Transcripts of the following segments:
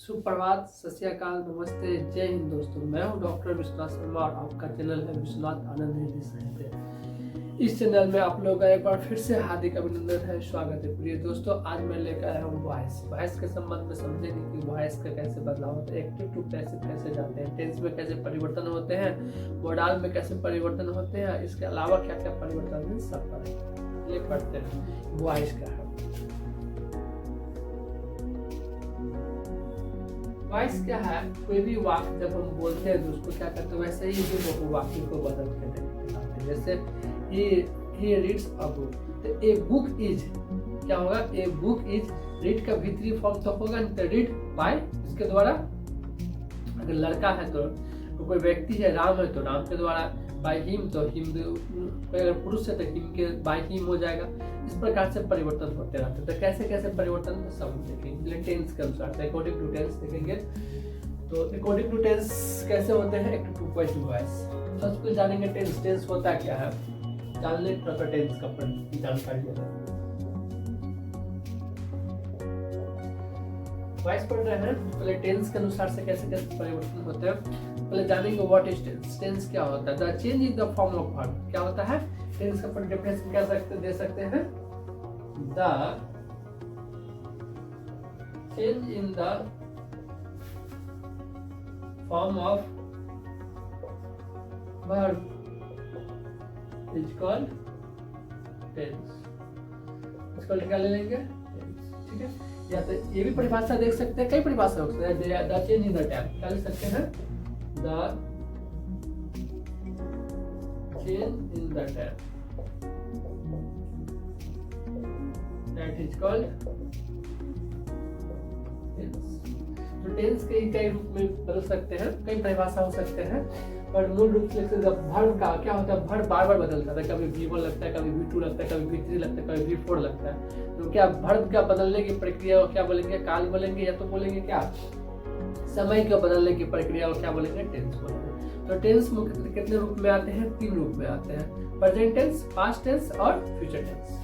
सुप्रभात, सत श्री अकाल, नमस्ते, जय हिंद दोस्तों। मैं हूं डॉक्टर विश्वनाथ शर्मा और आपका चैनल है विश्वनाथ आनंद हिंदी साहित्य। इस चैनल में आप लोगों का एक बार फिर से हार्दिक अभिनंदन है, स्वागत है। प्रिय दोस्तों, आज मैं लेकर आया हूँ वॉइस के संबंध में समझेंगे कि वॉइस का कैसे बदलाव होता है, एक्टिव टू पैसिव कैसे जाते हैं, टेंस में कैसे परिवर्तन होते हैं, मोडाल में कैसे परिवर्तन होते हैं, इसके अलावा क्या क्या परिवर्तन है, सब पढ़ेंगे। पढ़ते हैं वॉइस का है। वॉइस क्या है? कोई भी वाक्य जब हम बोलते हैं तो उसको क्या करते हैं, वैसे ही हम वाक्य को बदल के देखते हैं। जैसे he reads a book, तो ए बुक इज क्या होगा? ए बुक इज रीड का भीतरी फॉर्म तो होगा रीड बाय, इसके द्वारा। अगर लड़का है तो कोई व्यक्ति है, राम है तो राम के द्वारा, बाय हिम तो हिम, अगर पुरुष है तो हिम के बाय हिम हो जाएगा। इस प्रकार से परिवर्तन होते रहते हैं। तो कैसे कैसे परिवर्तन सब देखेंगे टेंस के अनुसार, अकॉर्डिंग टू टेंस देखेंगे। तो अकॉर्डिंग टू टेंस कैसे होते हैं, एक्टिव टू पैसिव वॉइस। सबसे कुछ जानेंगे टेंस होता क्या है, जानने प्रॉपर टेंस का जानकारी है। वॉइस पढ़ रहे हैं, पहले टेंस के अनुसार से कैसे कैसे परिवर्तन होते हैं पहले जानेंगे। What is tense? टेंस क्या होता है? The change in the form of verb. क्या होता है टेंस का? अपन डेफिनेशन क्या दे सकते हैं, the change in the form of verb is called tense. इसको क्या ले लेंगे, ठीक है। या तो ये भी परिभाषा देख सकते हैं, कई परिभाषा हो सकते हैं। The change in the time क्या लिख सकते हैं, the change in the time that is called tense। तो टेंस के कई रूप में बदल सकते हैं, कई परिभाषा हो सकते हैं, पर मूल रूप से वर्ब का क्या होता है, वर्ब बार बार बदलता है। कभी V1 लगता है, कभी V2 लगता है, कभी V3 लगता है, कभी V4 लगता है। तो क्या वर्ब का बदलने की प्रक्रिया को क्या बोलेंगे, काल बोलेंगे, या तो बोलेंगे क्या समय का बदलने की प्रक्रिया को क्या बोलेंगे, टेंस बोलेंगे। तो टेंस मुख्य कितने रूप में आते हैं, 3 रूप में आते हैं, प्रेजेंट टेंस, पास्ट टेंस और future tense.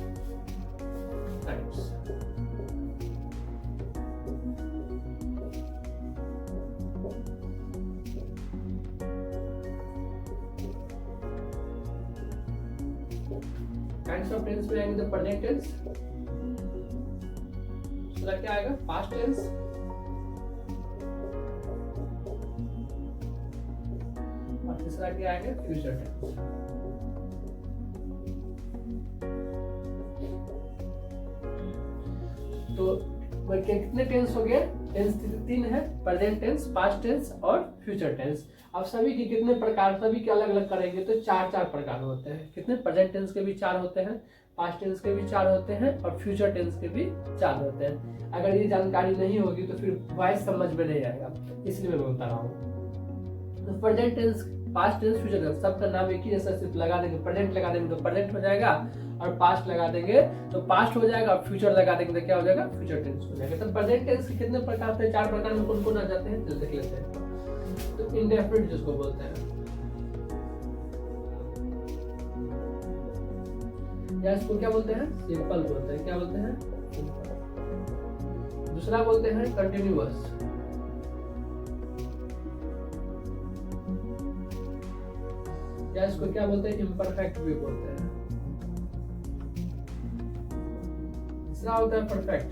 Kinds of tense में आएंगे तो प्रेजेंट टेंस, दूसरा क्या आएगा, पास्ट टेंस, और तीसरा क्या आएगा, फ्यूचर टेंस। तो कितने टेंस हो गए? टेंस 3 है, प्रेजेंट टेंस, पास्ट टेंस और फ्यूचर टेंस। अब सभी के कितने प्रकार, सभी के अलग अलग करेंगे तो 4 प्रकार होते हैं। कितने? प्रेजेंट टेंस के भी 4 होते हैं, पास्ट टेंस के भी 4 होते हैं और फ्यूचर टेंस के भी 4 होते हैं। अगर ये जानकारी नहीं होगी तो फिर वॉइस समझ में नहीं आएगा, इसलिए मैं बता रहा हूँ। तो present tense, past tense, future tense सबका नाम एक ही जैसा, सिर्फ लगा देंगे, प्रेजेंट लगा देंगे तो प्रेजेंट हो जाएगा, और पास्ट लगा देंगे तो पास्ट हो जाएगा, और फ्यूचर लगा देंगे तो क्या हो जाएगा, फ्यूचर टेंस हो जाएगा। तो प्रेजेंट टेंस के कितने प्रकार थे? 4 प्रकार में कौन कौन आ जाते हैं, चल देख लेते हैं। तो इंडेफिनिट जिसको बोलते हैं, या इसको क्या बोलते हैं, सिंपल बोलते हैं। क्या बोलते हैं, सिंपल। दूसरा बोलते हैं कंटिन्यूअस, या इसको क्या बोलते हैं, इम्परफेक्ट भी बोलते हैं। तीसरा होता है परफेक्ट,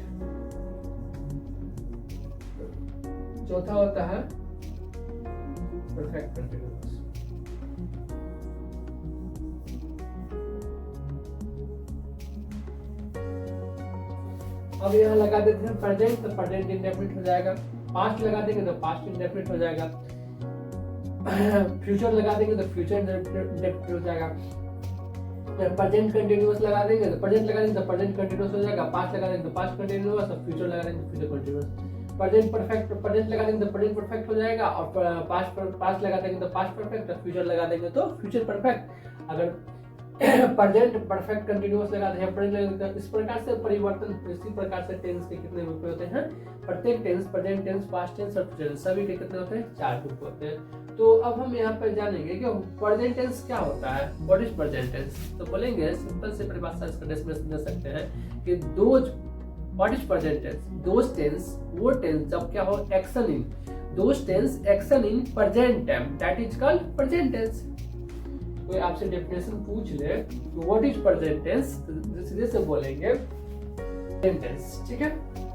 चौथा होता है परफेक्ट कंटिन्यूअस। अब यहाँ लगा देते हैं प्रेजेंट, तो प्रेजेंट इंडेफिनिट हो जाएगा। पास्ट लगा देंगे तो पास्ट इंडेफिनिट हो जाएगा। फ्यूचर लगा देंगे तो फ्यूचर इंडेफिनिट हो जाएगा। प्रेजेंट कंटिन्यूअस लगा देंगे तो प्रेजेंट लगा देंगे तो प्रेजेंट कंटिन्यूअस हो जाएगा। पास्ट लगा देंगे तो पास्ट कंटिन्यूअस, और फ्यूचर लगा देंगे तो future continuous. Present perfect, present लगा देंगे तो प्रेजेंट परफेक्ट हो जाएगा, और पास्ट लगा देंगे तो पास्ट परफेक्ट, और फ्यूचर लगा देंगे तो फ्यूचर परफेक्ट। अगर प्रेजेंट परफेक्ट कंटिन्यूअस लगाते हैं, प्रेजेंट, इस प्रकार से परिवर्तन। इसी प्रकार से टेंस के कितने रूप होते हैं, प्रत्येक tense, present tense, past tense और फ्यूचर टेंस, सभी के कितने होते हैं, 4 रूप होते हैं। तो अब हम यहाँ पर जानेंगे कि प्रेजेंट टेंस क्या होता है, व्हाट इज प्रेजेंट टेंस। तो बोलेंगे, सिंपल से परिभाषा इसका डेफिनेशन दे सकते हैं कि those what is present tense? Those tense, वो टेंस जब क्या हो, action in, those tense action in present time, that is called present tense. कोई आपसे डेफिनेशन पूछ ले तो व्हाट इज प्रेजेंट टेंस, सीधे से बोलेंगे प्रेजेंट टेंस, ठीक है।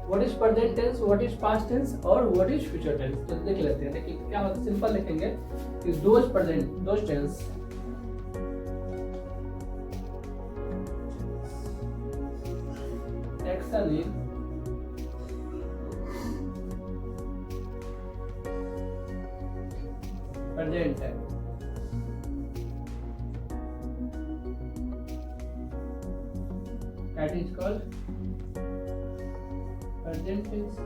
What is present tense, what is past tense और व्हाट इज फ्यूचर टेंस, तो देख लेते हैं। देखिए क्या होता है, सिंपल लिखेंगे कि those present, those tense action in present time, that is called present tense.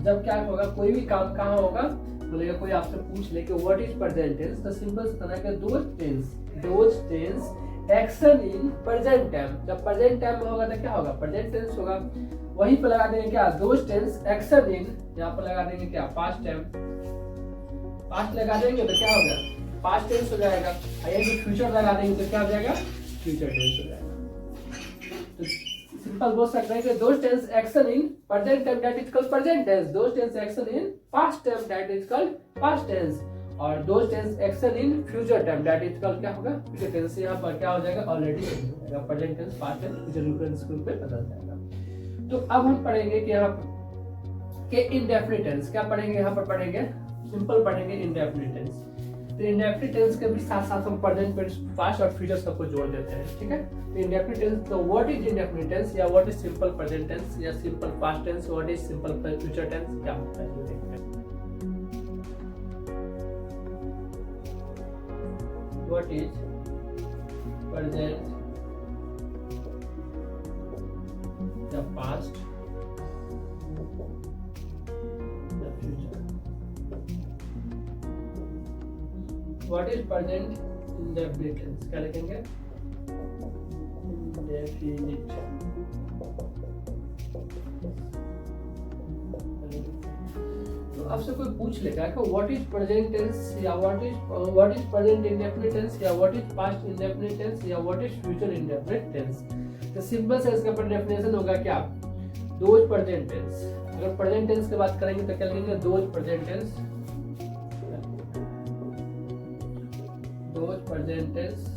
जब क्या होगा, कोई भी काम कहाँ होगा, बोलेगा कोई आपसे पूछ ले कि व्हाट इज प्रेजेंट टेंस, तो सिंपल से कहना है those tense action in present time. जब प्रेजेंट टाइम में होगा तो क्या होगा, प्रेजेंट टेंस होगा। वहीं पर लगा देंगे क्या, दोज टेंस एक्शन इन, यहाँ पर लगा देंगे क्या, पास्ट टाइम, पास्ट लगा देंगे तो क्या हो गया, पास्ट टेंस हो जाएगा। यदि फ्यूचर लगा देंगे तो क्या हो जाएगा, फ्यूचर टेंस हो जाएगा। तो सिंपल बोल सकते हैं कि those tense action in present time, that is called present tense. Those tense action in past time, that is called past tense. और those tense action in future time, that is called क्या होगा, future tense. यहाँ पर क्या हो जाएगा, already change हो जाएगा, present tense past tense future reference के रूप में बदल जाएगा। तो अब हम पढ़ेंगे कि यहाँ के इंडेफिनिट टेंस, क्या पढ़ेंगे यहाँ पर, पढ़ेंगे सिंपल पढ़ेंगे इंडेफिनिट टेंस। तो इंडेफिनिट टेंस के भी साथ साथ हम प्रेजेंट, पास्ट और फ्यूचर सबको जोड़ देते हैं, ठीक है। तो इंडेफिनिट टेंस, तो व्हाट इज इंडेफिनिट टेंस या what is simple present tense या simple past tense, what is simple future tense, क्या होता है ये देखते हैं। व्हाट इज प्रेजेंट या पास्ट या future, what is present indefinite tense, क्या लिखेंगे, इंडेफिनिट। तो आपसे कोई पूछ लेगा कि व्हाट इज प्रेजेंट टेंस या what is present indefinite tense या what is past indefinite tense या what is future indefinite tense, तो सिंपल से इसका डेफिनेशन होगा क्या, दोज प्रेजेंट टेंस। अगर प्रेजेंट टेंस की बात करेंगे तो क्या लिखेंगे, those present tense, those present tense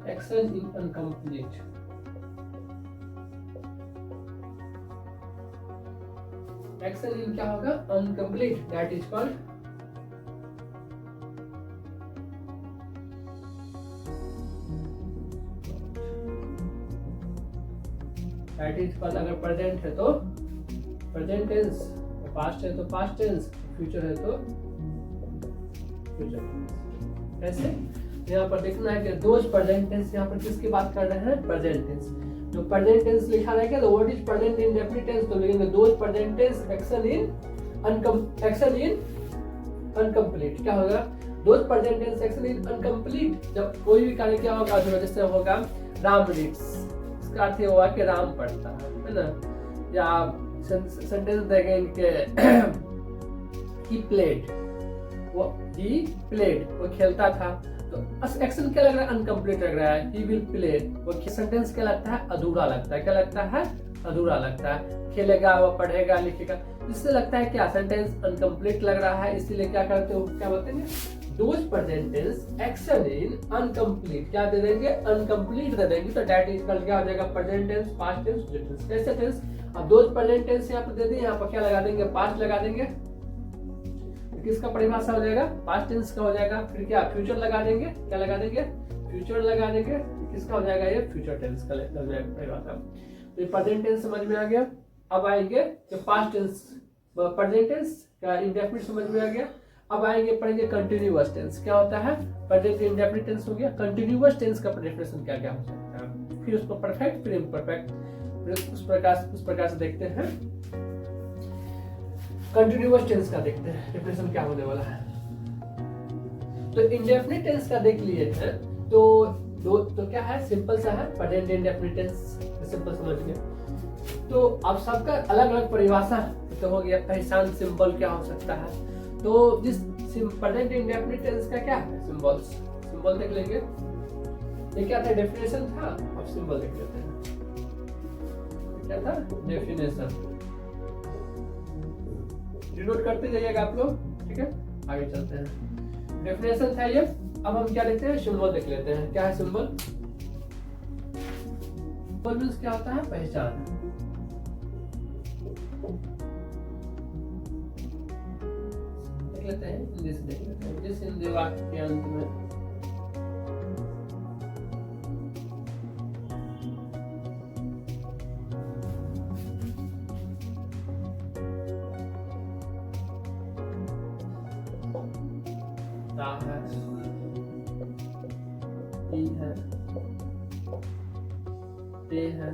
action in incomplete, action in क्या होगा, अनकम्प्लीट, दैट इज कॉल्ड अगर प्रेजेंट है तो प्रेजेंट टेंस, पास्ट है तो पास्ट टेंस, फ्यूचर है तो फ्यूचर टेंस। ऐसे यहाँ पर देखना है कि दोज प्रेजेंट टेंस, यहाँ पर किसकी बात कर रहे हैं, प्रेजेंट टेंस। जो प्रेजेंट टेंस लिखा रहेगा तो what is present indefinite tense, तो लिखेंगे those present tense action in incomplete, क्या होगा, those present tense action in incomplete. जब कोई भी कार्य क्या होगा, जो जैसे होगा राम रीड्स, इसका अर्थ ये हुआ कि राम पढ़ता है ना, या सेंटेंस देखेंगे he played, वो खेलता था, तो एक्शन क्या लग रहा है, अनकम्प्लीट लग रहा है। he will play, वो सेंटेंस क्या लगता है, अधूरा लगता है, क्या लगता है, अधूरा लगता है। खेलेगा, वो पढ़ेगा, लिखेगा, इससे लगता है क्या, सेंटेंस अनकम्प्लीट लग रहा है, इसीलिए क्या करते हो, क्या बोलते हैं, those present tense action in incomplete, क्या दे देंगे, अनकम्प्लीट दे देंगे, तो दैट इज कॉल्ड क्या हो जाएगा, present tense, past tense, future tense. कैसे टेंस, अब दोज प्रेजेंट टेंस यहाँ पर दे दें, यहाँ पर क्या लगा देंगे, पास्ट लगा देंगे, किसका परिभाषा हो जाएगा, पास्ट टेंस का हो जाएगा। फिर क्या, फ्यूचर लगा देंगे, क्या लगा देंगे, फ्यूचर लगा देंगे, किसका हो जाएगा, ये फ्यूचर टेंस का लग जाएगा परिभाषा। तो ये प्रेजेंट टेंस समझ में आ गया। अब आएंगे कि पास्ट टेंस, प्रेजेंट टेंस का इंडेफिनिट समझ में आ गया। अब आएंगे पढ़ेंगे कंटिन्यूअस टेंस, क्या होता है, प्रेजेंट इंडेफिनिट टेंस हो गया, कंटिन्यूअस टेंस का डेफिनेशन क्या क्या हो सकता है, फिर उसको परफेक्ट, फिर इम्परफेक्ट, उस प्रकार से देखते हैं। कंटिन्यूअस टेंस का देखते हैं डेफिनेशन क्या होने वाला है। तो इंडेफिनिट टेंस का देख लिए हैं, तो क्या है, सिंपल सा है, प्रेजेंट इंडेफिनिट टेंस, सिंपल समझ गए। तो अब सबका अलग अलग परिभाषा तो हो गया, पहचान सिंबल क्या हो सकता है। तो जिस प्रेजेंट इंडेफिनिट टेंस का क्या है, सिंबल्स, सिंबल देख लेंगे। ये क्या था, डेफिनेशन था, अब सिंबल देख लेते हैं। क्या था, डेफिनेशन, नोट करते जाइएगा आप लोग, ठीक है। आगे चलते हैं, डेफिनेशन था ये। अब हम क्या देखते हैं, सिंबल देख लेते हैं। क्या है सिंबल? सिंबल मींस क्या होता है, पहचान। देख लेते हैं, इंग्लिश देख लेते हैं। जिस हिंदी वाक्य के अंत में ता है, ती है, ते है,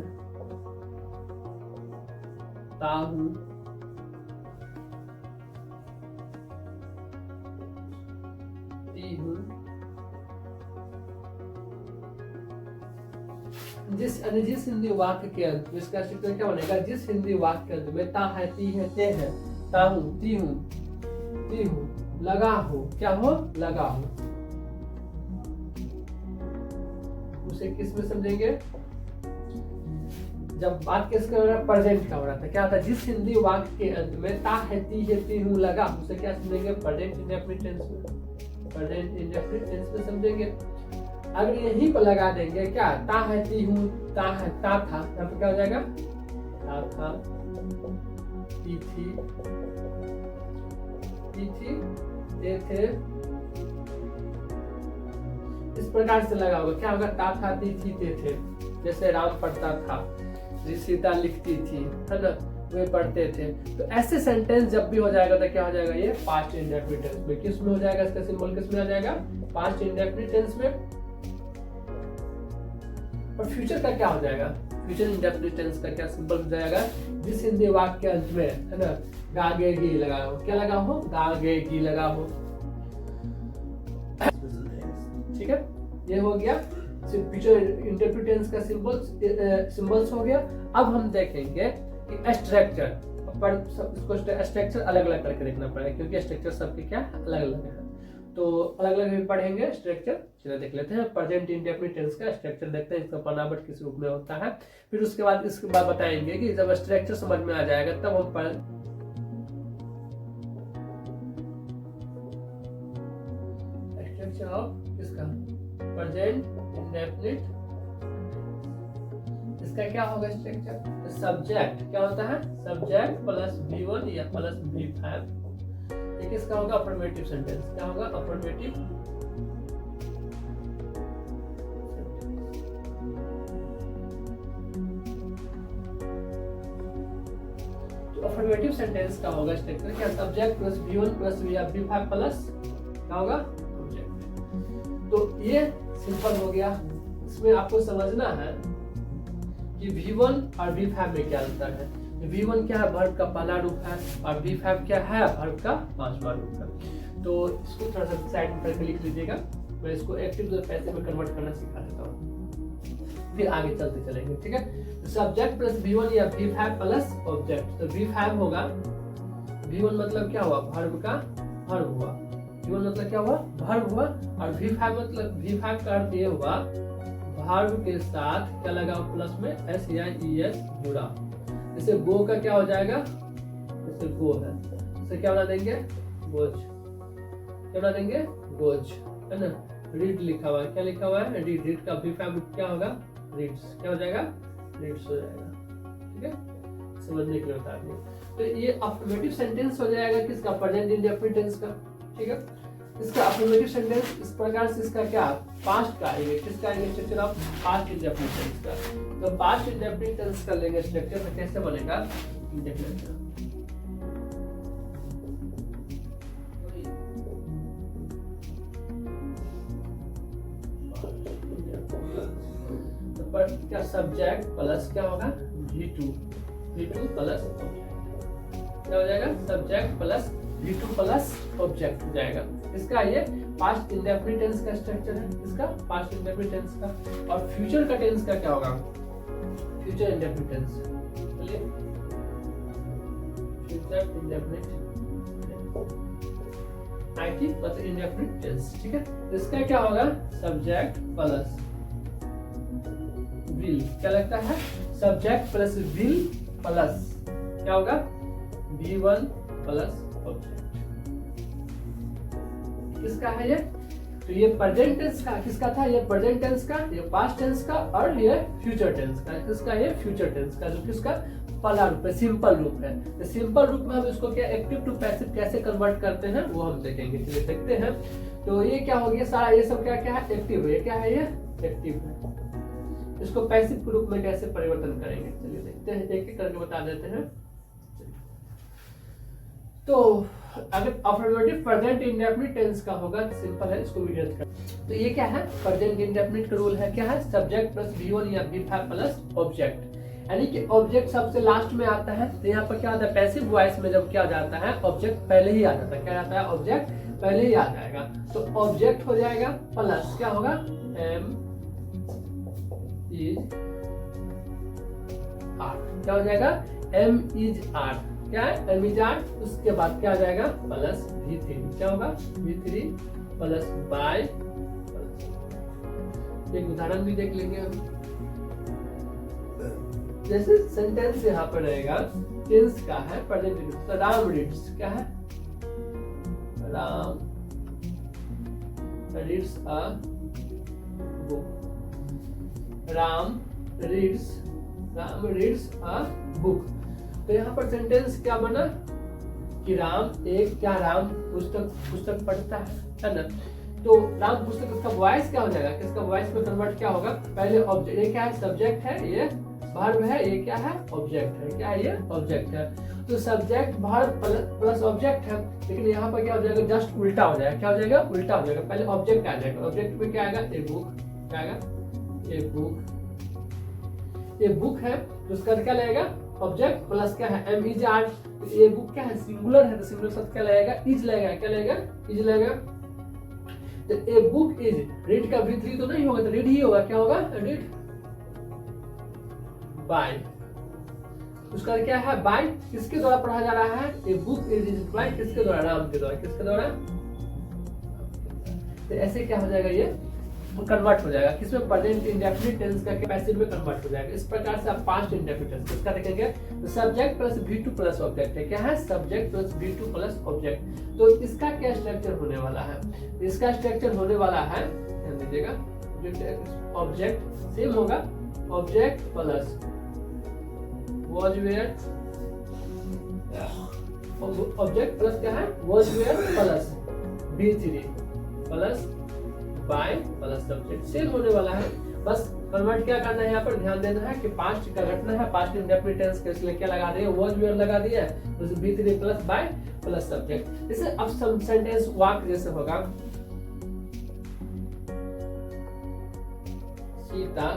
ता हूं, ती हूं। जिस हिंदी वाक्य के अंत में, इसका स्ट्रक्चर क्या बनेगा, जिस हिंदी वाक्य के अंत में ता है, ती है, ते है, ता हूं, ती हूं, ती हूं, लगा हो, क्या हो, लगा हो, उसे किस में समझेंगे, जब बात किसका हो रहा है, प्रेजेंट का हो रहा था। क्या होता है, जिस हिंदी वाक्य के अंत में ता है, ती है, ती हूं, लगा, उसे क्या समझेंगे, प्रेजेंट इंडेफिनिट टेंस में, प्रेजेंट इंडेफिनिट टेंस में समझेंगे। अगर यहीं को लगा देंगे, क्या, ता है, ती हूं, ता है, ता था, यहाँ पे क्या हो जाएगा, ता था, ती थी, ती थी, ते थे, इस प्रकार से लगा होगा। क्या होगा, ता था, ती थी, ते थे। जैसे राम पढ़ता था, सीता लिखती थी, है ना, वे पढ़ते थे। तो ऐसे सेंटेंस जब भी हो जाएगा तो क्या हो जाएगा, ये पास्ट इंडेफिनिट टेंस में। किस में हो जाएगा, इसका सिंबल किस में आ जाएगा, पास्ट इंडेफिनिट टेंस में। और फ्यूचर का क्या हो जाएगा, फ्यूचर इंडेफिनिट टेंस का क्या सिंबल हो जाएगा, जिस हिंदी वाक्य के अंत में, है ना, गागेगी लगा हो, क्या लगा हो, गागेगी लगा हो, ठीक है। ये हो गया फ्यूचर इंडेफिनिट टेंस का सिंबल्स हो गया। अब हम देखेंगे कि स्ट्रक्चर, पर इसको स्ट्रक्चर अलग अलग करके देखना पड़ेगा, क्योंकि स्ट्रक्चर सबके क्या अलग अलग है। तो अलग अलग भी पढ़ेंगे स्ट्रक्चर। चलिए देख लेते हैं प्रेजेंट इंडेफिनिट टेंस का स्ट्रक्चर, देखते हैं इसका बनावट किस रूप में होता है। फिर उसके बाद इसके बाद बताएंगे कि जब स्ट्रक्चर समझ में आ जाएगा तब हम स्ट्रक्चर ऑफ इसका प्रेजेंट इंडेफिनिट, इसका क्या होगा स्ट्रक्चर, सब्जेक्ट क्या होता है, सब्जेक्ट प्लस V1 या प्लस V5। एक इसका होगा अफर्मेटिव सेंटेंस, क्या होगा, अफर्मेटिव, तो अफर्मेटिव सेंटेंस का होगा स्ट्रक्चर क्या, subject plus V1 plus V5 plus क्या होगा, ऑब्जेक्ट। तो ये सिंपल हो गया। इसमें आपको समझना है कि V1 और V5 में क्या अंतर है। V1 क्या है, वर्ब का पहला रूप है, और V5 क्या है, वर्ब का पांचवा रूप है। तो इसको थोड़ा सा साइड में करके लिख लीजिएगा। मैं इसको एक्टिव पैसिव में कन्वर्ट करना सिखा देता हूँ, फिर आगे चलते चलेंगे, ठीक है। सब्जेक्ट प्लस V1 या V5 प्लस ऑब्जेक्ट। तो V5 होगा, V1 मतलब क्या हुआ, वर्ब का वर्ब हुआ, V1 मतलब क्या हुआ, वर्ब हुआ, और V5 मतलब V5 का अर्थ ये हुआ वर्ब के साथ क्या लगा प्लस में S या ES जुड़ा। जैसे गो का क्या हो जाएगा, जैसे गो है, जैसे क्या बना देंगे, गोज, क्या बना देंगे, गोज, है ना। रीड लिखा हुआ है, क्या लिखा हुआ है, रीड, रीड का V5 क्या होगा, रीड्स, क्या हो जाएगा, रीड्स हो जाएगा, ठीक है, समझने के लिए बता दें। तो ये अफर्मेटिव सेंटेंस हो जाएगा किसका, प्रेजेंट इंडेफिनिट टेंस का, ठीक है। इसका अफर्मेटिव सेंटेंस इस प्रकार से, इसका क्या पास्ट का आएगा, किसका आएगा, structure of past indefinite tense का। तो पास्ट इंडेफिनिट टेंस का लेंगे स्ट्रक्चर, तो कैसे बनेगा, देख लेते हैं। तो पर क्या, सब्जेक्ट प्लस क्या होगा, V2 प्लस ऑब्जेक्ट, क्या हो जाएगा, subject plus V2 plus object हो जाएगा। इसका ये पास्ट इंडेफिनिट टेंस का स्ट्रक्चर है, इसका पास्ट इंडेफिनिट टेंस का। और फ्यूचर का टेंस का क्या होगा, फ्यूचर इंडेफिनिट टेंस। चलिए फ्यूचर इंडेफिनिट IT मतलब इंडेफिनिट टेंस, ठीक है। इसका क्या होगा, सब्जेक्ट प्लस विल, क्या लगता है, सब्जेक्ट प्लस विल प्लस क्या होगा, V1 प्लस ऑब्जेक्ट। किसका है ये, तो ये प्रेजेंट टेंस का, किसका था, ये प्रेजेंट टेंस का, ये पास्ट टेंस का, और ये फ्यूचर टेंस का। किसका, ये फ्यूचर टेंस का, जो किसका पहला रूप है, सिंपल रूप है। तो सिंपल रूप में हम इसको क्या एक्टिव टू पैसिव कैसे कन्वर्ट करते हैं वो हम देखेंगे, चलिए देखते हैं। तो ये क्या हो गया, सारा ये सब क्या क्या है, एक्टिव है, क्या है, ये एक्टिव है। इसको पैसिव के रूप में कैसे परिवर्तन करेंगे, चलिए देखते हैं, एक एक करके बता देते हैं। तो अगर अफर्मेटिव प्रेजेंट इंडेफिनिट टेंस का होगा तो सिंपल है, इसको भी याद कर। तो ये क्या है, प्रेजेंट इंडेफिनिट का रूल है, क्या है, सब्जेक्ट प्लस V1 या V5 प्लस ऑब्जेक्ट, यानी कि ऑब्जेक्ट सबसे लास्ट में आता है। तो यहाँ पर क्या होता है, पैसिव वॉइस में जब क्या जाता है, ऑब्जेक्ट पहले ही आ जाता है, क्या आता है, ऑब्जेक्ट पहले ही आ जाएगा। तो ऑब्जेक्ट हो जाएगा प्लस क्या होगा, M is R, क्या हो जाएगा, M is R, क्या है, M is R। उसके बाद क्या आ जाएगा, प्लस V3, क्या होगा, V3 प्लस बाय। एक उदाहरण भी देख लेंगे हम, जैसे सेंटेंस यहाँ पर रहेगा, टेंस का है प्रेजेंट, तो राम रीड्स, क्या है, Ram reads a book, Ram reads a book. तो यहाँ पर सेंटेंस क्या बना कि राम एक, क्या राम पुस्तक पढ़ता है ना। तो राम पुस्तक, इसका वॉइस क्या हो जाएगा, किसका वॉइस में कन्वर्ट क्या होगा, पहले ऑब्जेक्ट, ये क्या है, सब्जेक्ट है, ये वर्ब है, ये क्या है, ऑब्जेक्ट है, क्या है, ये ऑब्जेक्ट है। तो सब्जेक्ट वर्ब प्लस ऑब्जेक्ट है, लेकिन यहाँ पर क्या हो जाएगा, जस्ट उल्टा हो जाएगा, क्या हो जाएगा, उल्टा हो जाएगा। पहले ऑब्जेक्ट आ जाएगा, ऑब्जेक्ट में क्या आएगा, ए बुक, क्या आएगा, ए बुक, ये बुक है, तो उसका क्या लगेगा, ऑब्जेक्ट प्लस क्या है, M is R। ये बुक क्या है, सिंगुलर है, तो सिंगुलर शब्द क्या लगेगा, इज लगेगा, क्या लगेगा, इज लगेगा। तो ए बुक इज, रीड का V3 तो नहीं होगा, तो रीड ही होगा, क्या होगा, रीड बाय। उसका क्या है, बाय किसके द्वारा पढ़ा जा रहा है, ए बुक इज रिप्लाई किसके द्वारा, राम के द्वारा, किसके द्वारा। तो ऐसे क्या हो जाएगा, ये कन्वर्ट हो जाएगा, किसमें, प्रेजेंट इंडेफिनिट टेंस का पैसिव में कन्वर्ट हो जाएगा। इस प्रकार से आप पास्ट इंडेफिनिट टेंस इसका देखेंगे, तो subject plus V2 plus object है, क्या है, subject plus V2 plus object. तो इसका क्या स्ट्रक्चर होने वाला है, इसका स्ट्रक्चर होने वाला है, ध्यान दीजिएगा, ऑब्जेक्ट सेम होगा, object plus was where, object plus क्या है, was where plus V3 plus by plus subject, same होने वाला है। बस कन्वर्ट क्या करना है, यहाँ पर ध्यान देना है कि पास्ट का घटना है, पास्ट इंडेफिनिट टेंस के इसलिए क्या लगा दिए, was where लगा दिया, तो V3 plus by plus subject. जैसे अब सब सेंटेंस वाक्य जैसे होगा, सीता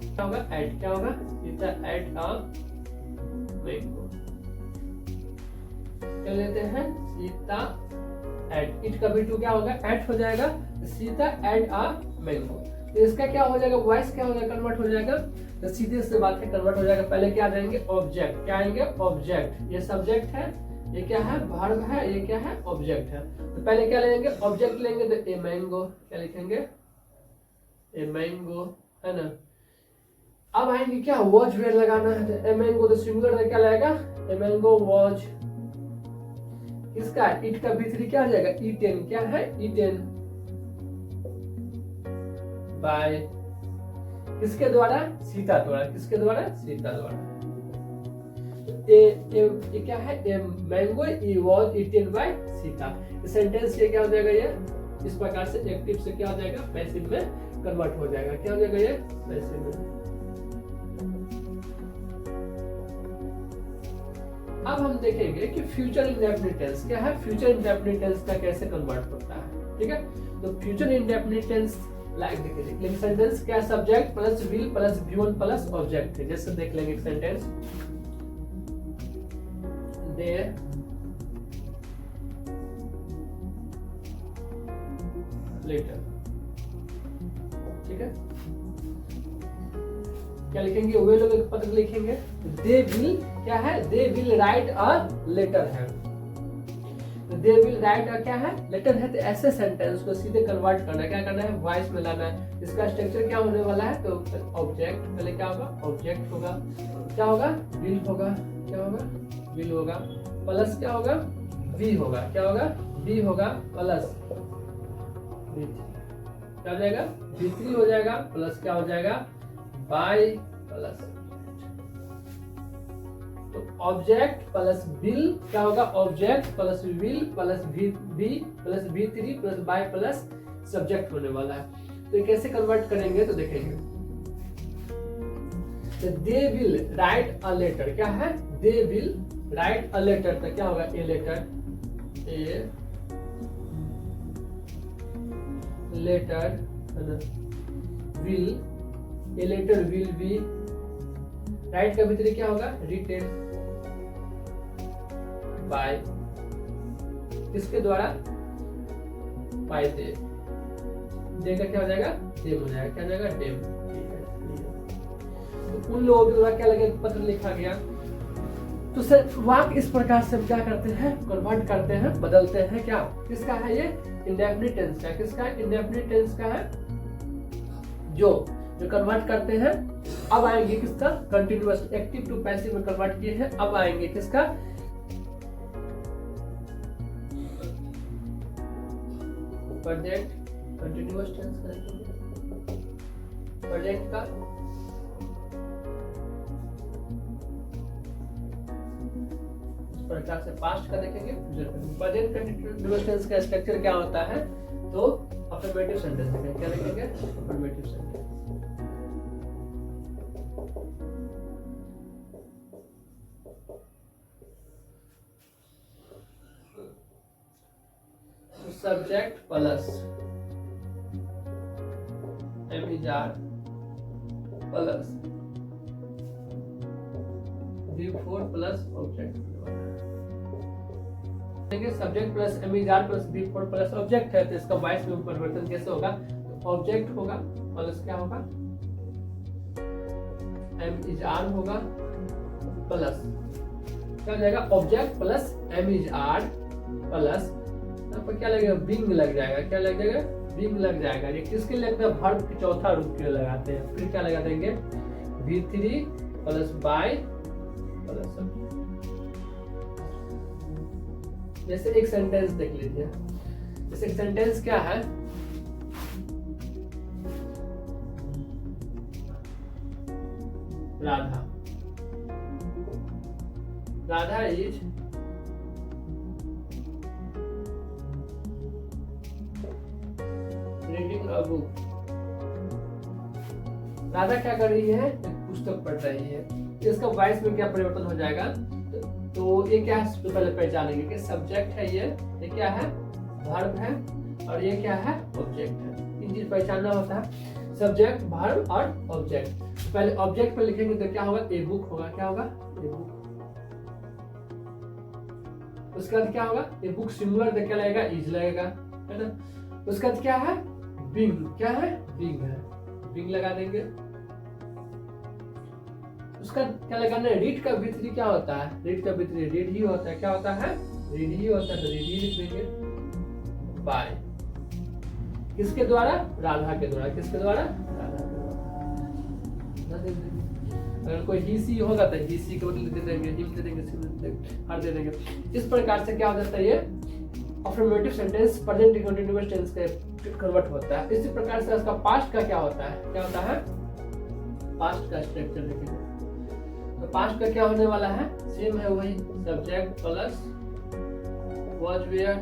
क्या होगा, एट, क्या होगा, सीता एट अ मैंगो, क्या लेते हैं, सीता एट, इट का V2 क्या होगा, एट हो जाएगा, सीता एट अ मैंगो। तो इसका क्या हो जाएगा, वॉइस क्या हो जाएगा, कन्वर्ट हो जाएगा। तो सीधे से बात है, कन्वर्ट हो जाएगा। पहले क्या जाएंगे, ऑब्जेक्ट, क्या आएंगे, ऑब्जेक्ट, ये सब्जेक्ट है, ये क्या है, वर्ब है, ये क्या है, ऑब्जेक्ट है। तो पहले क्या लेंगे, ऑब्जेक्ट लेंगे, तो ए मैंगो, क्या लिखेंगे, ए मैंगो, है ना। अब आएंगे क्या, वॉज वेयर लगाना है, तो ए मैंगो तो सिंगुलर है, क्या लगेगा, ए मैंगो वॉज। इसका इट का V3 क्या आ जाएगा, ईटेन, क्या है, ईटेन बाय किसके द्वारा, सीता द्वारा, किसके द्वारा, सीता द्वारा। ये क्या है, a mango was eaten by Sita. Sentence ये क्या हो जाएगा, ये इस प्रकार से एक्टिव से क्या हो जाएगा, पैसिव में कन्वर्ट हो जाएगा, क्या हो जाएगा, ये पैसिव में। अब हम देखेंगे कि फ्यूचर इंडेफिनिट टेंस क्या है, फ्यूचर इंडेफिनिट टेंस का कैसे कन्वर्ट होता है, ठीक है। तो फ्यूचर इंडेफिनिट टेंस लाइक देखिए, सेंटेंस क्या, subject plus will plus V1 plus object है। जैसे देख लेंगे सेंटेंस, दे लेटर, ठीक है। क्या लिखेंगे, वे लोग एक पत्र लिखेंगे, दे विल क्या है, they will write a letter है। दे विल राइट क्या है, लेटर है, तो ऐसे सेंटेंस को सीधे कन्वर्ट करना है, क्या करना है, वॉइस में लाना है। इसका स्ट्रक्चर क्या होने वाला है, तो ऑब्जेक्ट पहले क्या होगा, ऑब्जेक्ट होगा, क्या होगा, विल होगा, क्या होगा, विल होगा, प्लस क्या होगा, वी होगा, क्या होगा, वी होगा, प्लस क्या हो जाएगा, V3 हो जाएगा, प्लस क्या हो जाएगा, बाय प्लस। तो ऑब्जेक्ट प्लस विल क्या होगा, object plus will plus V plus V3 plus by plus subject होने वाला है। तो कैसे कन्वर्ट करेंगे, तो देखेंगे। तो they will write a letter, क्या है, they will write a letter, तो क्या होगा, a letter, a letter will, a letter will be, write का भीतर क्या होगा, रिटेन बाय, किसके द्वारा, बाय दे, दे का क्या हो जाएगा, डेम हो जाएगा, क्या हो जाएगा, डेम। ठीक है, तो उन लोगों के द्वारा क्या लगे, पत्र लिखा गया। तो सर वाक्य इस प्रकार से हम क्या करते हैं, कन्वर्ट करते हैं, बदलते हैं, क्या, किसका है ये, इंडेफिनिट टेंस का, किसका, इंडेफिनिट टेंस का है, जो कन्वर्ट करते हैं। अब आएंगे किसका, कंटिन्यूअस, एक्टिव टू पैसिव में कन्वर्ट किए हैं, अब आएंगे किसका, प्रेजेंट कंटिन्यूअस टेंस करेंगे, प्रेजेंट का इस प्रकार से पास्ट का देखेंगे, प्रेजेंट कंटिन्यूअस टेंस का स्ट्रक्चर क्या होता है, तो अफर्मेटिव सेंटेंस देखेंगे, क्या लिखेंगे, affirmative sentence. Subject plus am is are plus V4 plus object, subject plus am is are plus V4 plus object है, तो इसका वॉइस में परिवर्तन कैसे होगा, तो ऑब्जेक्ट होगा प्लस क्या होगा, एमिजार होगा, प्लस क्या हो जाएगा, ऑब्जेक्ट प्लस एमिजार प्लस यहाँ पर क्या लगेगा, बिंग लग जाएगा, क्या लग जाएगा, बिंग लग जाएगा। ये किसके लिए लगता है, वर्ब के चौथा रूप के लिए लगाते हैं। फिर क्या लगा देंगे, V3 प्लस बाय प्लस। जैसे एक सेंटेंस देख लीजिए, जैसे एक सेंटेंस क्या है, Radha is reading a book, Radha क्या कर रही है, एक पुस्तक पढ़ रही है। इसका वॉइस में क्या परिवर्तन हो जाएगा, तो ये क्या है, पहले पहचानेंगे कि सब्जेक्ट है, ये क्या है, वर्ब है, और ये क्या है, ऑब्जेक्ट है। इन चीज पहचानना होता है, सब्जेक्ट, वर्ब और ऑब्जेक्ट। पहले ऑब्जेक्ट पर लिखेंगे तो क्या होगा, ए बुक होगा, क्या होगा, ए बुक। उसके बाद क्या होगा, ए बुक सिंगुलर तो क्या लगेगा, इज लगेगा, है ना। उसके बाद क्या है, बिंग, क्या है, बिंग है, बिंग लगा देंगे। उसका क्या लगाना है, रीड का V3 क्या होता है, रीड का V3 रीड ही होता है, क्या होता है, रीड ही होता है, तो रीड ही लिख देंगे, बाय, किसके द्वारा, राधा के द्वारा, किसके द्वारा, राधा के द्वारा। अगर कोई ही सी होगा तो ही सी को दे देंगे, हिम दे देंगे, हर दे देंगे। इस प्रकार से क्या हो जाता है, ये affirmative sentence present continuous tense के कन्वर्ट होता है। इसी प्रकार से इसका पास्ट का क्या होता है, क्या होता है, पास्ट का स्ट्रक्चर देखेंगे तो पास्ट का क्या होने वाला है, सेम है वही, subject plus was were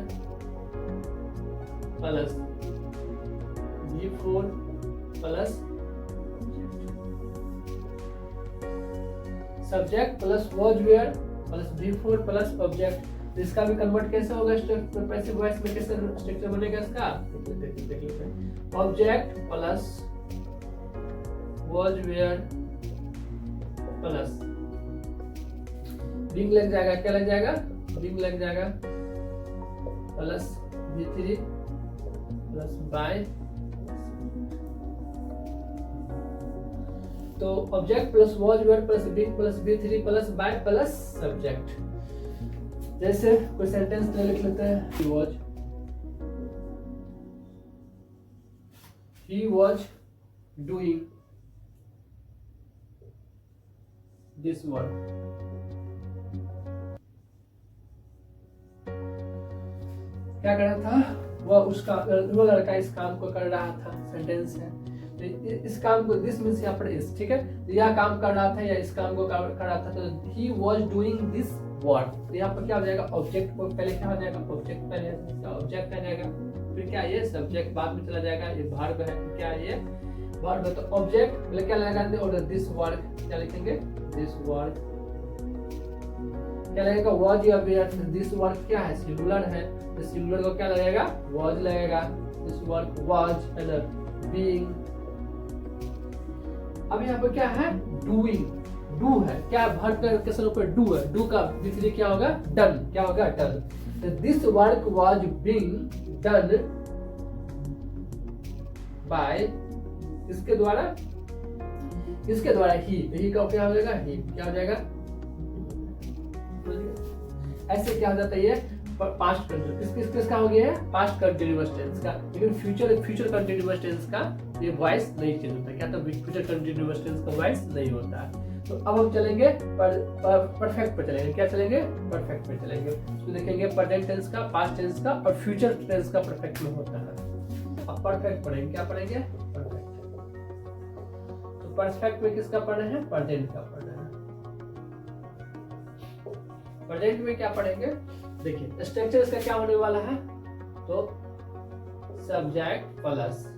plus V4 plus subject plus was were plus V4 plus object. इसका भी कन्वर्ट कैसे होगा, पैसिव वॉइस में कैसे स्ट्रक्चर बनेगा इसका, देख लेते हैं। Object plus was were plus being लग जाएगा, क्या लग जाएगा, बिंग लग जाएगा, प्लस V3 प्लस बाय। तो object plus was were plus being plus V3 plus by plus subject. जैसे कोई सेंटेंस लिख लेते हैं, he was doing this work. क्या कर रहा था वो लड़का इस काम को कर रहा था, सेंटेंस है। तो इस काम को, दिस मींस यहाँ पर इस, ठीक है, तो यह काम कर रहा था या इस काम को कर रहा था, तो he was doing this work. तो यहाँ पर क्या हो जाएगा, ऑब्जेक्ट को पहले क्या हो जाएगा, ऑब्जेक्ट पहले ऑब्जेक्ट आ जाएगा, फिर क्या ये सब्जेक्ट बाद में चला जाएगा, ये वर्ब है, क्या ये वर्ब है। तो ऑब्जेक्ट पहले क्या लगाएंगे, और दिस वर्क क्या लिखेंगे, दिस वर्क क्या लगेगा, वाज या वेयर। दिस वर्क क्या है, सिंगुलर है, तो सिंगुलर को क्या लगेगा, वाज लगेगा। This work was and being. अब यहाँ पर क्या है, डूइंग, डू है, क्या वर्ब के सर ऊपर डू है, डू का विपरीत क्या होगा, डन, क्या होगा, डन। तो this work was being done by, इसके द्वारा ही का क्या हो जाएगा, ही क्या हो जाएगा, ऐसे क्या हो जाता है, ये पास्ट किसका हो गया है, पास्ट कंटिन्यूअस टेंस का। लेकिन फ्यूचर कंटिन्यूअस टेंस का ये वॉइस नहीं चेंज होता, क्या तो फ्यूचर कंटिन्यूअस टेंस का वॉइस नहीं होता है। तो अब हम चलेंगे परफेक्ट पे चलेंगे, क्या चलेंगे, परफेक्ट पे चलेंगे। तो देखेंगे प्रेजेंट टेंस का, पास्ट टेंस का और फ्यूचर टेंस का परफेक्ट में होता है। अब परफेक्ट पढ़ेंगे, क्या पढ़ेंगे, परफेक्ट। तो परफेक्ट में किसका पढ़ना है, प्रेजेंट का पढ़ना है। प्रेजेंट में क्या पढ़ेंगे, देखिए स्ट्रक्चर इसका क्या होने वाला है, तो subject plus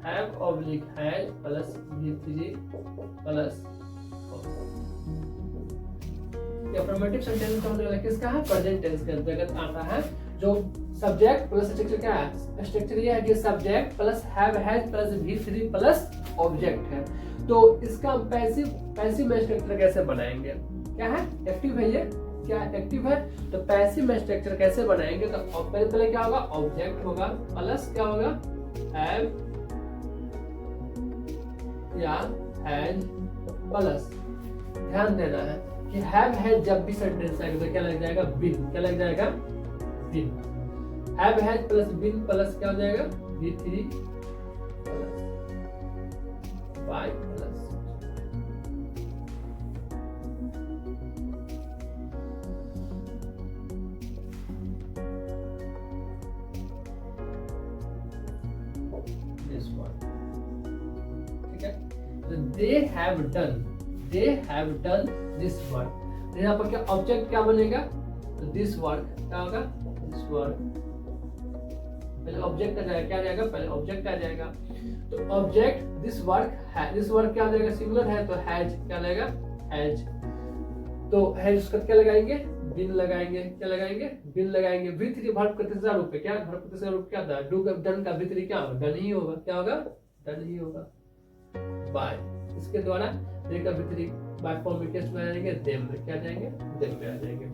have oblique has plus V3 plus affirmative sentence का होने वाला किसका है, प्रेजेंट टेंस के अंतर्गत आता है। जो सब्जेक्ट प्लस स्ट्रक्चर क्या है, स्ट्रक्चर ये है कि subject plus have has plus V3 plus object है। तो इसका पैसिव में स्ट्रक्चर कैसे बनाएंगे, क्या है, एक्टिव है, ये क्या एक्टिव है। तो पैसिव में स्ट्रक्चर कैसे बनाएंगे, तो पहले क्या होगा, ऑब्जेक्ट होगा प्लस क्या होगा, हैव या हैज प्लस। ध्यान देना है कि हैव हैज जब भी सेंटेंस आएगा तो क्या लग जाएगा, बीन, क्या लग जाएगा, been. Have has plus been plus क्या हो जाएगा, V3 plus by plus. They have done this work। तो यहाँ पर क्या ऑब्जेक्ट क्या बनेगा, तो दिस वर्क क्या होगा, दिस वर्क पहले ऑब्जेक्ट आ जाएगा, क्या आ जाएगा, पहले ऑब्जेक्ट आ जाएगा। तो ऑब्जेक्ट दिस वर्क है, दिस वर्क क्या आ जाएगा, सिंगुलर है, तो हैज क्या लगेगा, हैज। तो हैज उसका क्या लगाएंगे, बिन लगाएंगे, क्या लगाएंगे, बिन लगाएंगे। V3 वर्ब का तीसरा रूप है, क्या वर्ब का तीसरा रूप क्या था, डू का, डन का V3 क्या होगा, डन ही होगा, क्या होगा, डन ही होगा। बाय, इसके द्वारा दे का V3 बाय फॉर्म में किस में आ जाएंगे, देम में, क्या जाएंगे, देम में आ जाएंगे।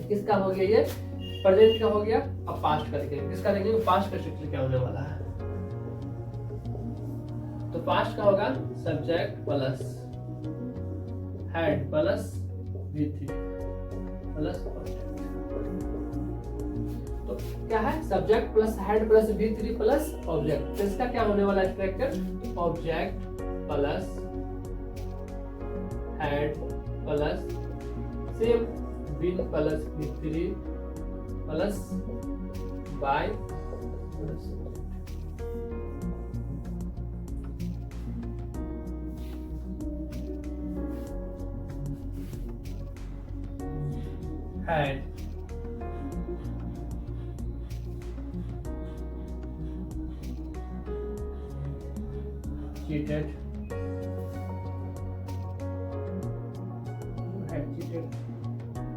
किसका हो गया, ये प्रेजेंट का हो गया। अब पास्ट का देखेंगे, किसका देखेंगे, पास्ट का स्ट्रक्चर क्या होने वाला है। तो पास्ट का होगा subject plus had plus V3 plus object. तो क्या है, subject plus had plus V3 plus object. इसका क्या होने वाला है structure, object plus had plus same been plus V3 plus by plus had cheated,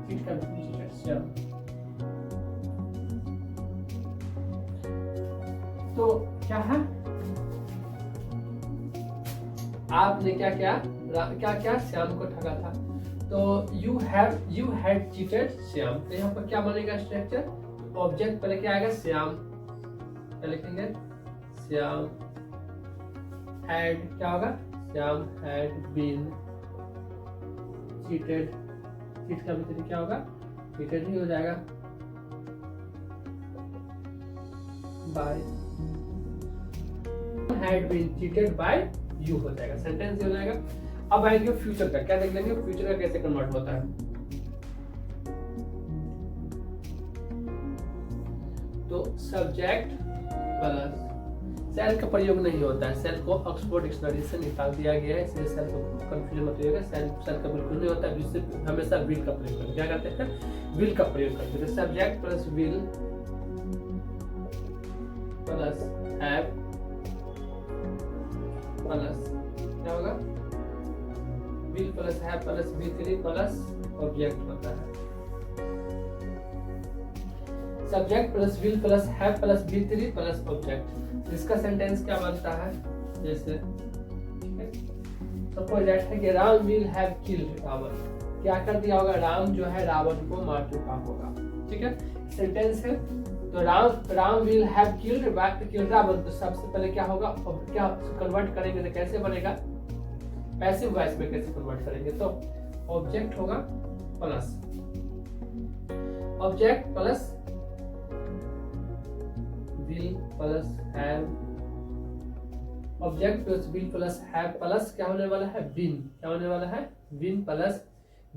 cheat का cheated। तो क्या है, आपने क्या क्या श्याम को ठगा था। तो यू हैड चीटेड श्याम। तो यहाँ पर क्या बनेगा स्ट्रक्चर, ऑब्जेक्ट पहले क्या आएगा, श्याम, क्या लिखेंगे, श्याम हैड क्या होगा, Shyam had been cheated teach का भी क्या होगा, टीचर ही हो जाएगा, by had been cheated by you हो जाएगा, सेंटेंस हो जाएगा। अब आएंगे फ्यूचर का, क्या देख लेंगे फ्यूचर का कैसे कन्वर्ट होता है। तो सब्जेक्ट प्लस सेल का प्रयोग नहीं होता है, सेल को ऑक्सफोर्ड डिक्शनरी से निकाल दिया गया है, इसलिए सेल को कंफ्यूजन मत होइएगा, सेल का बिल्कुल नहीं होता है, सिर्फ हमेशा विल का प्रयोग करते हैं। क्या करते हैं, विल का प्रयोग करते हैं। Subject plus will plus have plus क्या होगा, will plus have plus V3 plus object होता है। Subject plus will plus have plus V3 plus object, इसका सेंटेंस क्या बनता है, जैसे सपोज दैट है कि Ram will have killed Ravan, क्या कर दिया होगा, राम जो है रावण को मार चुका होगा। ठीक है, सेंटेंस है। तो Ram will have killed Ravan, तो सबसे पहले क्या होगा, क्या कन्वर्ट करेंगे तो कैसे बनेगा, पैसिव वॉइस में कैसे कन्वर्ट करेंगे, तो ऑब्जेक्ट होगा plus object plus will plus have, object plus will plus have plus क्या होने वाला है, बीन, क्या होने वाला है, been plus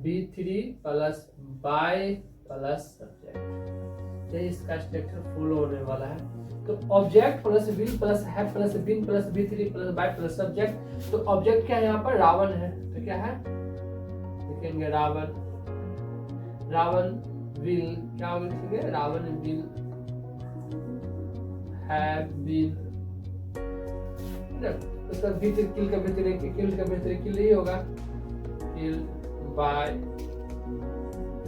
V3 plus by plus subject, ये इसका स्ट्रक्चर फॉलो होने वाला है। तो object plus will plus have plus been plus V3 plus by plus subject, तो ऑब्जेक्ट क्या है यहाँ पर, रावण है, तो क्या है लिखेंगे रावण, रावण विल क्या लिखेंगे, रावण विल हैव बीन, उसका भीतर किल का भीतर किल ही होगा, किल बाय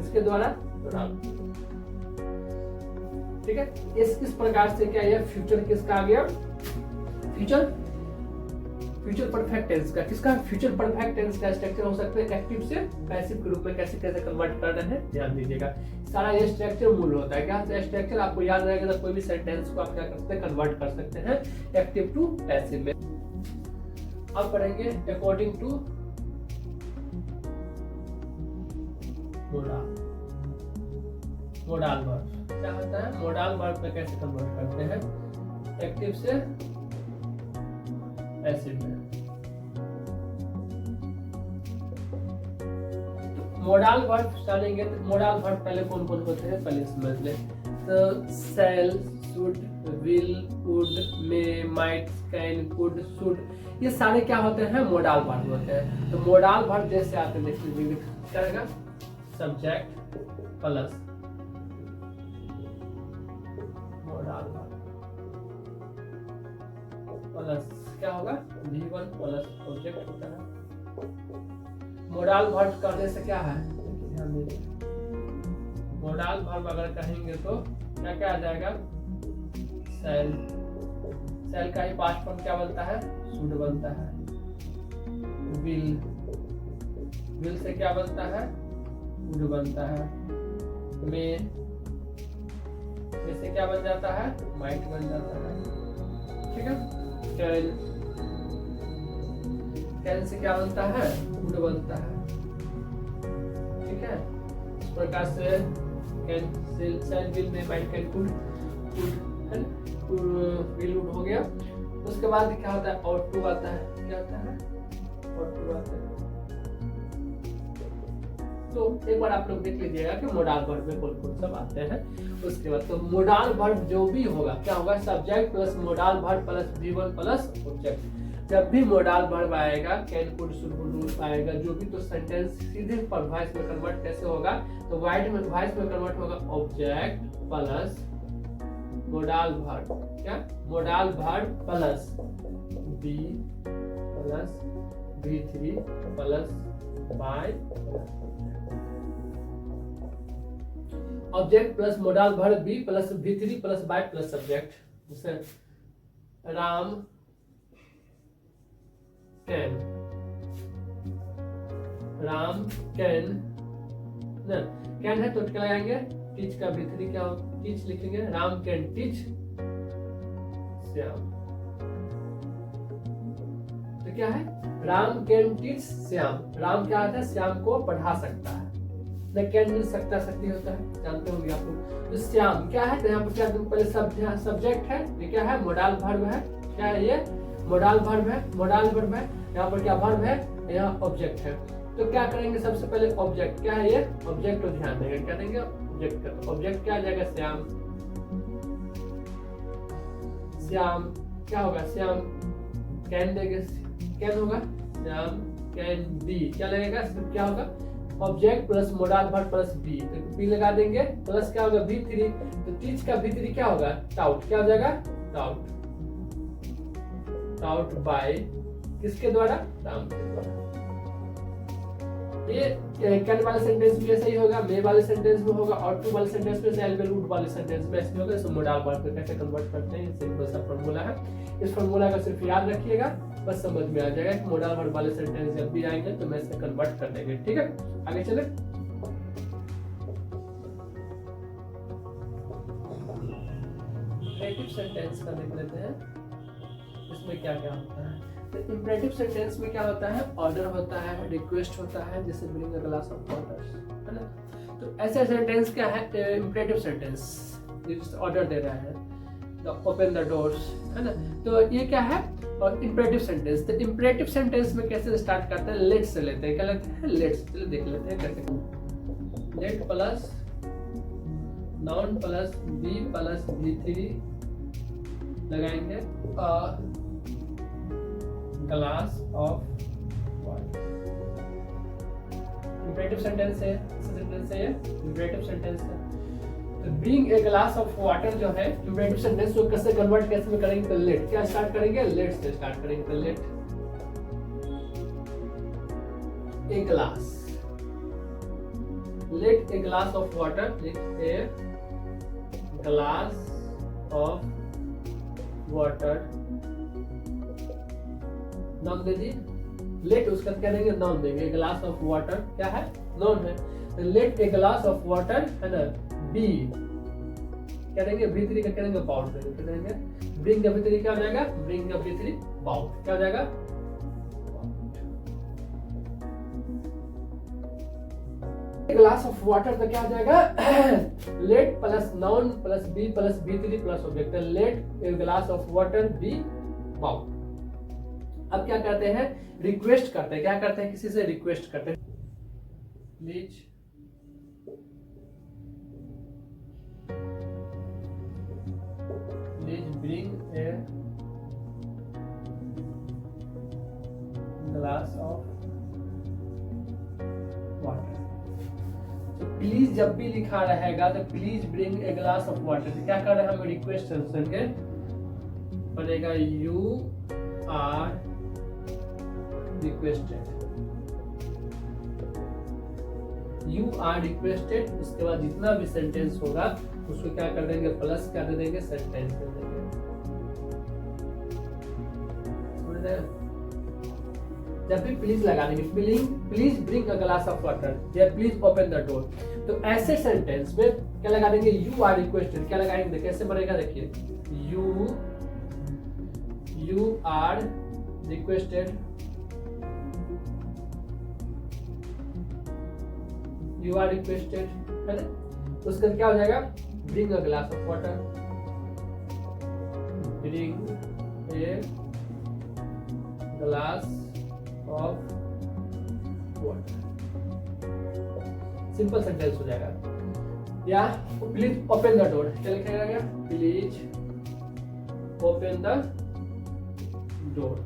इसके द्वारा राम। ठीक है, इस प्रकार से क्या है, फ्यूचर किसका आ गया, फ्यूचर परफेक्ट टेंस का, किसका, फ्यूचर परफेक्ट टेंस का स्ट्रक्चर हो सकता है एक्टिव से पैसिव के रूप में कैसे कैसे कन्वर्ट करना है, ध्यान दीजिएगा। सारा ये स्ट्रक्चर मूल होता है, क्या स्ट्रक्चर आपको याद रहेगा तो कोई भी सेंटेंस को आप क्या कर सकते हैं, कन्वर्ट कर सकते हैं एक्टिव टू पैसिव में। अब पढ़ेंगे अकॉर्डिंग टू मोडाल वर्ब, क्या होता है, मोडाल वर्ब में कैसे कन्वर्ट करते हैं एक्टिव से पैसिव में। मोडाल वर्ब जानेंगे तो मोडाल वर्ब पहले कौन कौन होते हैं पहले समझ ले। तो shall, should, will, would, may, might, can, could, should, ये सारे क्या होते हैं, मोडाल वर्ब होते हैं। तो मोडाल वर्ब जैसे आते हैं क्या रहेगा, subject plus modal verb plus क्या होगा, V1 प्लस ऑब्जेक्ट होता है। मोडाल वर्ब करने से क्या है, मोडाल वर्ब अगर कहेंगे तो क्या क्या आ जाएगा, सेल, सेल का ही पास्ट फॉर्म क्या बनता है, शुड बनता है। विल, विल से क्या बनता है, वुड बनता है। में से क्या बन जाता है, माइट बन जाता है। ठीक है, कैन, कैन से क्या बनता है, वुड बनता है। ठीक है, इस प्रकार से कैन, सेल, विल, में, might, can, could, will, would हो गया। उसके बाद क्या होता है, और टू आता है, क्या आता है, और टू आता है। तो एक बार आप लोग देख लीजिएगा कि मोडाल वर्ब में कौन सब आते हैं। उसके बाद तो मोडाल वर्ब जो भी होगा क्या होगा, subject plus modal verb plus V1 plus object. जब भी मोडाल वर्ब आएगा, कैन, कुड, शुड, वुड आएगा जो भी, तो सेंटेंस सीधे पर वॉइस में कन्वर्ट कैसे होगा, तो वाइड में वॉइस में कन्वर्ट होगा ऑब्जेक्ट प्लस मोडाल वर्ब, क्या modal verb plus be plus V3 plus by object plus modal verb be plus V3 plus by plus subject. जैसे Ram can, Ram can, can है तो क्या लगाएंगे, टीच का V3 क्या टीच लिखेंगे, राम कैन टीच श्याम। तो क्या है, राम कैन टीच श्याम, राम क्या है, श्याम को पढ़ा सकता है। द कैंडल सकता सकती होता है, जानते होंगे आप लोग। तो श्याम क्या है, तो यहाँ पर क्या पहले सब्जेक्ट है, ये क्या है, मोडाल वर्ब है, क्या है ये, मोडाल वर्ब है, मोडाल वर्ब है। यहाँ पर क्या वर्ब है, यहाँ ऑब्जेक्ट है। तो क्या करेंगे, सबसे पहले ऑब्जेक्ट क्या है, ये ऑब्जेक्ट को ध्यान देंगे, क्या देंगे ऑब्जेक्ट का। ऑब्जेक्ट क्या आ जाएगा, श्याम, श्याम क्या होगा, श्याम कैन देंगे, कैन होगा, श्याम कैन बी, क्या लगेगा, क्या होगा, object plus modal verb plus be, तो बी लगा देंगे, प्लस क्या होगा V3, तो टीच का V3 क्या होगा, टाउट, क्या हो जाएगा, टाउट, टाउट बाय किसके द्वारा, राम के द्वारा। ये कैन वाले सेंटेंस में ऐसा ही होगा, मे वाले सेंटेंस में होगा, और टू वाले सेंटेंस में, एल वेल वुड वाले सेंटेंस में ऐसे होगा। इसको मोडाल वर्ब को कैसे कन्वर्ट करते हैं, सिंपल सा फार्मूला है, इस फार्मूला का सिर्फ याद रखिएगा, बस समझ में आ जाएगा कि मोडाल वर्ब वाले सेंटेंस जब भी आएंगे तो मैं इसे कन्वर्ट कर देंगे। ठीक है, आगे चले। इंपरेटिव सेंटेंस का देख लेते हैं, इसमें क्या क्या होता है। तो इंपरेटिव सेंटेंस में क्या होता है, ऑर्डर होता है, रिक्वेस्ट होता है, जैसे bring a glass of water, है ना। तो ऐसे सेंटेंस क्या है, इंपरेटिव सेंटेंस, जिससे ऑर्डर दे रहा है, ओपन द डोर्स, है ना। तो ये क्या है, और इंपरेटिव सेंटेंस। तो इंपरेटिव सेंटेंस में कैसे स्टार्ट करते हैं, लेट से लेते हैं, क्या लेते हैं, लेट्स, चलिए देख लेते हैं कैसे। Let plus noun plus be plus V3 लगाएंगे, glass of water. Imperative sentence है, सेंटेंस है, इंपरेटिव सेंटेंस है। तो being a glass of water जो है इंपरेटिव सेंटेंस को कैसे कन्वर्ट कैसे करेंगे, तो लेट, क्या स्टार्ट करेंगे, लेट से स्टार्ट करेंगे। तो let a glass, let a glass of water, let a glass of water, noun दे दी, लेट उसका क्या देंगे, नाउन देंगे, ग्लास ऑफ वाटर क्या है, नाउन है। Let a glass of water, है ना, बी क्या देंगे, V3 का क्या देंगे, बाउट देंगे, क्या देंगे, ब्रिंग द V3 क्या हो जाएगा, ब्रिंग द V3 बाउट, क्या हो जाएगा, ग्लास ऑफ वाटर तो क्या हो जाएगा, let plus noun plus be plus V3 plus object, let a glass of water be brought. अब क्या करते हैं, रिक्वेस्ट करते हैं, क्या करते हैं, किसी से रिक्वेस्ट करते हैं, please bring a glass of water. तो प्लीज जब भी लिखा रहेगा तो please bring a glass of water, तो क्या कर रहे हैं हम, रिक्वेस्ट सेंटेंस बनेगा, you are requested, you are requested. उसके बाद जितना भी सेंटेंस होगा उसको क्या कर देंगे, प्लस क्या दे देंगे, सेंटेंस दे देंगे, समझ रहे हैं। जब भी प्लीज लगा देंगे, please bring a glass of water या प्लीज ओपन द डोर, तो ऐसे सेंटेंस में क्या लगा देंगे, यू आर रिक्वेस्टेड, क्या लगाएंगे, कैसे बनेगा, देखिए, you are requested, you are requested, है ना। उसका क्या हो जाएगा, bring a glass of water, bring a glass of water, simple sentence हो जाएगा। या प्लीज ओपन द डोर, क्या लिखा जाएगा, प्लीज ओपन द डोर।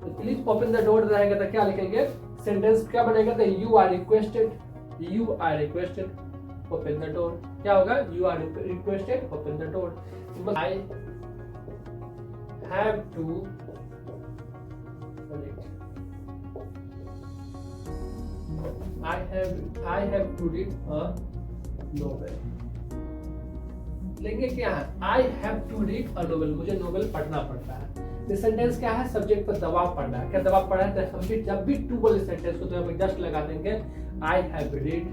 तो प्लीज ओपन द डोर रहेगा तो क्या लिखेंगे, सेंटेंस क्या बनेगा, तो you are requested, you are requested open the door, क्या होगा, you are requested open the door. I have to I have to read a novel, लेंगे क्या है, I have to read a novel, मुझे novel पढ़ना पड़ता है। ये सेंटेंस क्या है, सब्जेक्ट पर दबाव पड़ रहा है, क्या दबाव पड़ रहा है, तो हम जब भी टू वाले सेंटेंस को तो हम जस्ट लगा देंगे, I have read,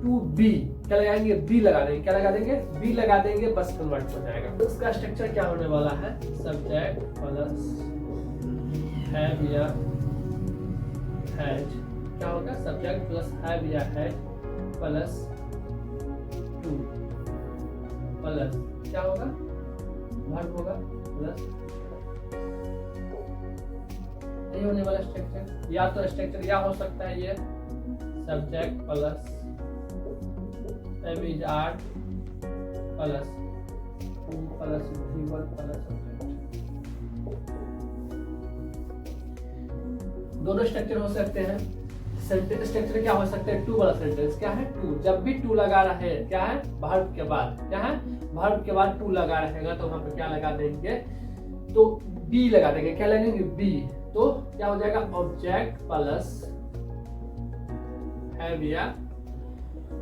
to be क्या लगाएंगे, बी लगा देंगे, क्या लगा देंगे, बी लगा देंगे, बस कन्वर्ट हो जाएगा। तो इसका स्ट्रक्चर क्या होने वाला है, सब्जेक्ट प्लस हैव या हैज क्या होगा, सब्जेक्ट प्लस हैव या हैज प्लस टू प्लस क्या होगा, वर्ब होगा प्लस ये होने वाला स्ट्रक्चर। या तो स्ट्रक्चर या हो सकता है ये subject plus M-is-are plus to plus V1 plus subject. दोनों स्ट्रक्चर हो सकते हैं। सेंटेंस स्ट्रक्चर क्या हो सकता है, टू वाला सेंटेंस क्या है, टू। जब भी टू लगा रहे क्या है, वर्ब के बाद क्या है, वर्ब के बाद टू लगा रहेगा तो वहां पे क्या लगा देंगे, तो बी लगा देंगे। क्या लगेंगे, बी। तो क्या हो जाएगा, ऑब्जेक्ट प्लस हैव या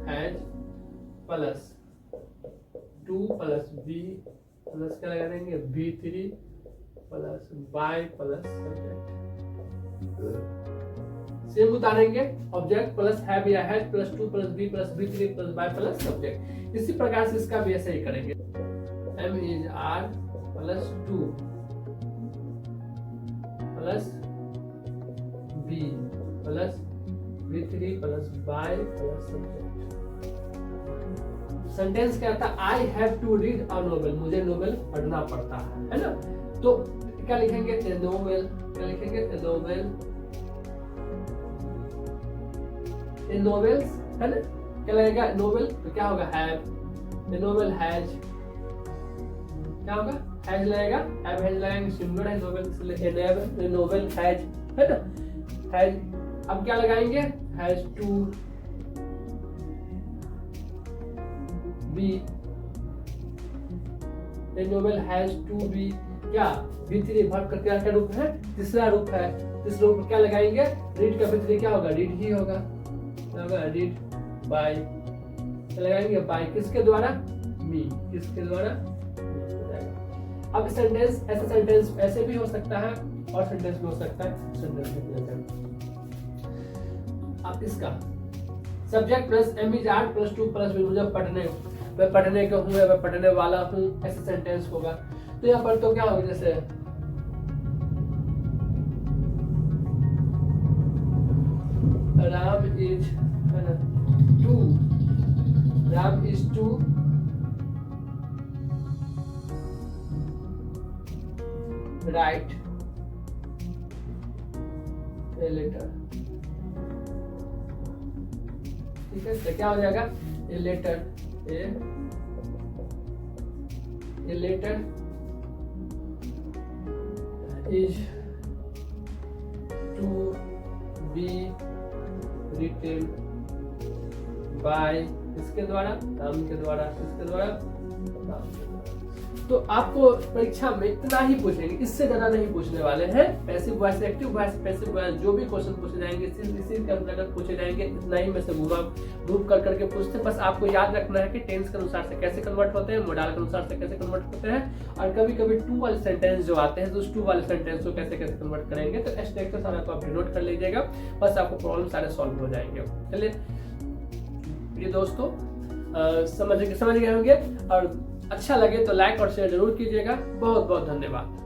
has plus to plus be plus क्या लगा देंगे, V3 plus by plus subject. Same उतारेंगे, ऑब्जेक्ट प्लस हैव या has plus to plus be plus V3 plus by plus subject. इसी प्रकार से इसका भी ऐसे ही करेंगे, am is are plus to plus be plus V3 plus by plus subject. Sentence क्या था, I have to read a novel, मुझे नोवेल पढ़ना पड़ता है ना। तो क्या लिखेंगे, ए नोवेल। क्या लिखेंगे, ए नोवेल, ए नोवेल्स है ना। क्या लगेगा, नोवेल तो क्या होगा, हैव। ए नोवेल हैज क्या होगा, हैज लगेगा, हैव हैज लगाएंगे, सिंगुलर है नोवेल इसलिए ए नोवेल हैज है ना, हैज। अब क्या लगाएंगे, has to be, a novel has to be क्या, V3 वर्ब का क्या रूप है, तीसरा रूप है। तीसरे रूप क्या लगाएंगे, रीड का V3 क्या होगा, रीड ही होगा, क्या होगा, रीड बाय। लगाएंगे बाय किसके द्वारा, मी, किसके द्वारा। अब सेंटेंस, ऐसा सेंटेंस ऐसे भी हो सकता है और सेंटेंस भी हो सकता है, सेंटेंस। अब इसका subject plus am is are plus to plus be, मुझे पढ़ने, मैं पढ़ने को हूँ, मैं पढ़ने वाला हूँ, ऐसे सेंटेंस होगा। तो यहाँ पर तो क्या होगा, जैसे राम इज है ना to, Ram is to write a letter. ठीक है, तो क्या हो जाएगा, a letter, a letter is to be written by इसके द्वारा, नाम के द्वारा, इसके द्वारा, नाम के द्वारा। तो आपको परीक्षा में इतना ही पूछेंगे, इससे ज्यादा नहीं पूछने वाले हैं। Passive voice, active voice, passive voice, जो भी क्वेश्चन पूछे जाएंगे इसी के अंतर्गत पूछे जाएंगे। इतना ही में से ग्रुप कर करके पूछते हैं। बस आपको याद रखना है कि टेंस के अनुसार से कैसे कन्वर्ट होते हैं, मोडाल के अनुसार से कैसे कन्वर्ट होते हैं, और कभी कभी टू वाले सेंटेंस जो आते हैं तो उस टू वाले सेंटेंस को कैसे कैसे कन्वर्ट करेंगे। तो स्ट्रक्चर सारा को आप नोट कर लीजिएगा, बस आपको प्रॉब्लम सारे सॉल्व हो जाएंगे। चलिए ये दोस्तों समझ गए होंगे, और अच्छा लगे तो लाइक और शेयर जरूर कीजिएगा। बहुत बहुत धन्यवाद।